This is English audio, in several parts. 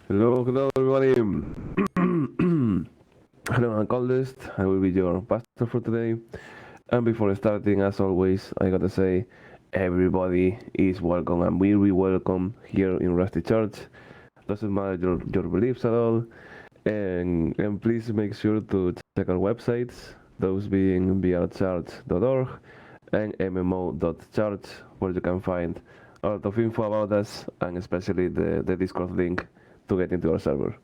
Hello, everybody. Hello, I'm Coldest. I will be your pastor for today. And before starting, as always, I gotta say, everybody is welcome and will be welcome here in Rusty Church. Doesn't matter your beliefs at all. And please make sure to check our websites, those being brchurch.org and mmo.church, where you can find a lot of info about us and especially the Discord link to get into our server.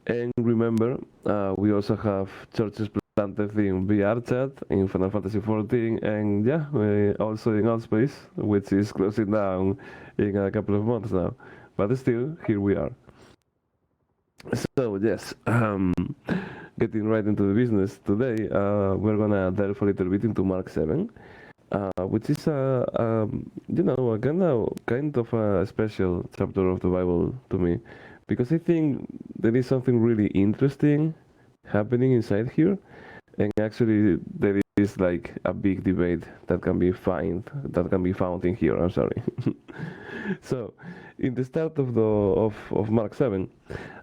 And remember, we also have churches planted in VR chat in Final Fantasy XIV, and yeah, also in Allspace, which is closing down in a couple of months now. But still, here we are. So yes, getting right into the business today, we're gonna delve a little bit into Mark 7, which is a kind of a special chapter of the Bible to me, because I think there is something really interesting happening inside here, and actually there is like a big debate that can be found in here. I'm sorry. So, in the start of Mark 7,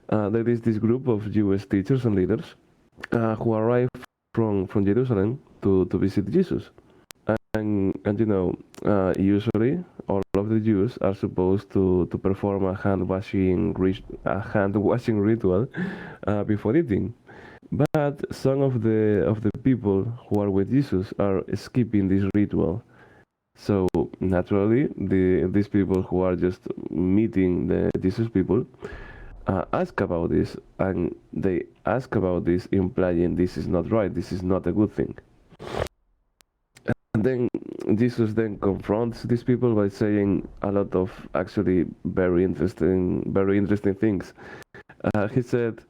there is this group of Jewish teachers and leaders who arrive from Jerusalem to visit Jesus. And usually all of the Jews are supposed to perform a hand washing ritual before eating. But some of the people who are with Jesus are skipping this ritual. So naturally, these people who are just meeting the Jesus people ask about this, and they ask about this, implying this is not right, this is not a good thing. And then Jesus then confronts these people by saying a lot of actually very interesting things. He said,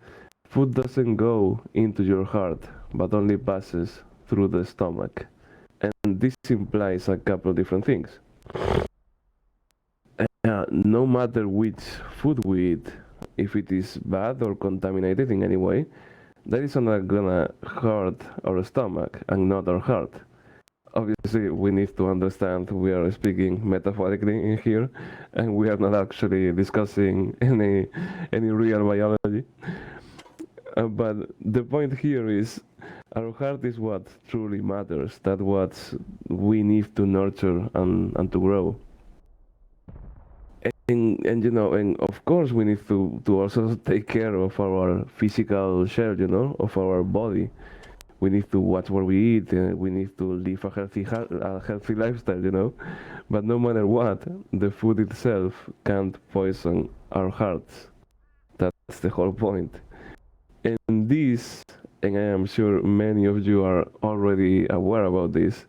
"Food doesn't go into your heart, but only passes through the stomach." And this implies a couple of different things. No matter which food we eat, if it is bad or contaminated in any way, that is not gonna hurt our stomach and not our heart. Obviously, we need to understand we are speaking metaphorically in here, and we are not actually discussing any real biology. But the point here is our heart is what truly matters. That's what we need to nurture and to grow. And of course we need to also take care of our physical shell, of our body. We need to watch what we eat. We need to live a healthy lifestyle. But no matter what, the food itself can't poison our hearts. That's the whole point. And this, and I am sure many of you are already aware about this,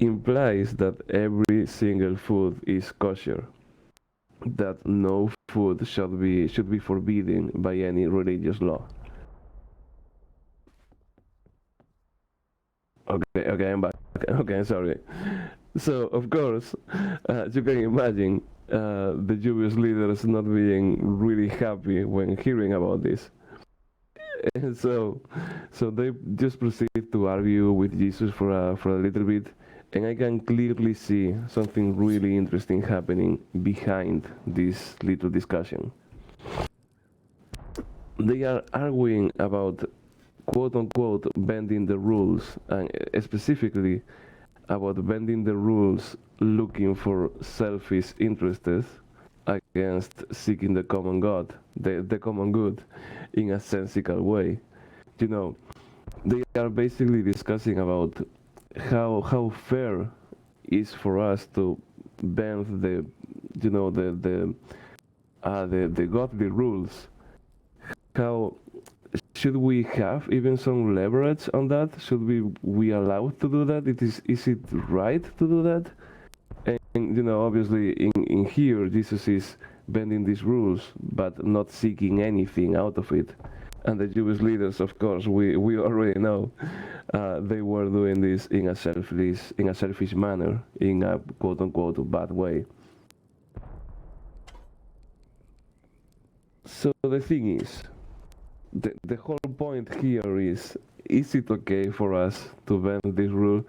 implies that every single food is kosher. That no food should be forbidden by any religious law. Okay, I'm back. Okay, sorry. So of course, you can imagine the Jewish leaders not being really happy when hearing about this. And so they just proceed to argue with Jesus for a little bit, and I can clearly see something really interesting happening behind this little discussion. They are arguing about quote unquote bending the rules, and specifically about bending the rules looking for selfish interests against seeking the common God, the common good, in a sensical way. You know, they are basically discussing about how fair is for us to bend the godly rules. How should we have even some leverage on that? Should we allowed to do that? Is it right to do that? And obviously in here Jesus is bending these rules but not seeking anything out of it. And the Jewish leaders, of course, we already know, they were doing this in a selfish manner, in a quote unquote bad way. So the thing is, the whole point here is it okay for us to bend this rule?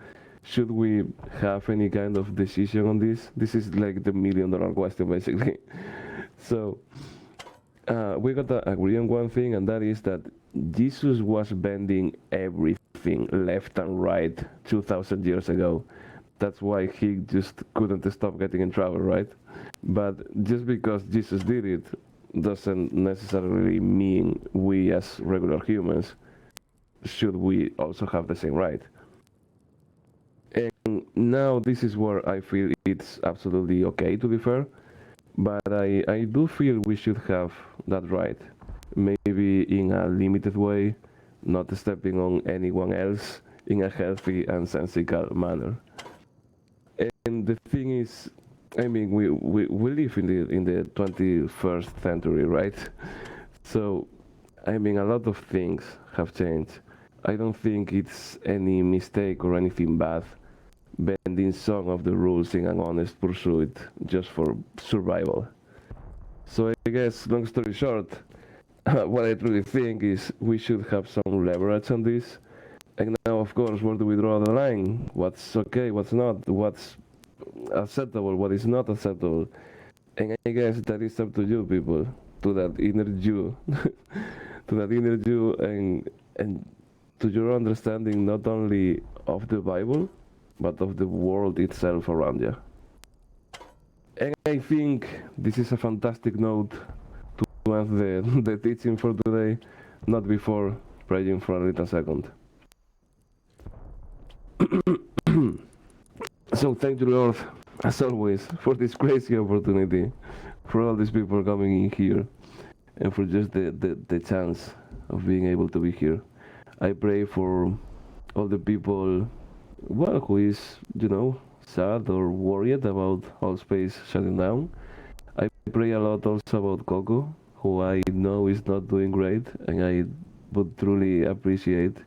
Should we have any kind of decision on this? This is like the $1 million question, basically. So we got to agree on one thing, and that is that Jesus was bending everything left and right 2,000 years ago. That's why he just couldn't stop getting in trouble, right? But just because Jesus did it doesn't necessarily mean we as regular humans should we also have the same right. And now this is where I feel it's absolutely okay to be fair, but I do feel we should have that right. Maybe in a limited way, not stepping on anyone else in a healthy and sensical manner. And the thing is, I mean, we live in the 21st century, right? So, I mean, a lot of things have changed. I don't think it's any mistake or anything bad bending some of the rules in an honest pursuit just for survival. So I guess, long story short, what I truly think is we should have some leverage on this. And now, of course, where do we draw the line? What's okay, what's not, what's acceptable, what is not acceptable? And I guess that is up to you, people, to that inner Jew, to that inner Jew, and to your understanding not only of the Bible, but of the world itself around you. And I think this is a fantastic note to end the teaching for today, not before praying for a little second. So thank you, Lord, as always, for this crazy opportunity, for all these people coming in here, and for just the chance of being able to be here. I pray for all the people, well, who is, sad or worried about all space shutting down. I pray a lot also about Coco, who I know is not doing great, and I would truly appreciate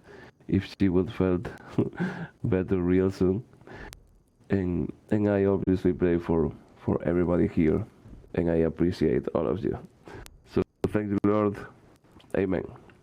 if she would felt better real soon. And I obviously pray for everybody here, and I appreciate all of you. So thank you, Lord. Amen.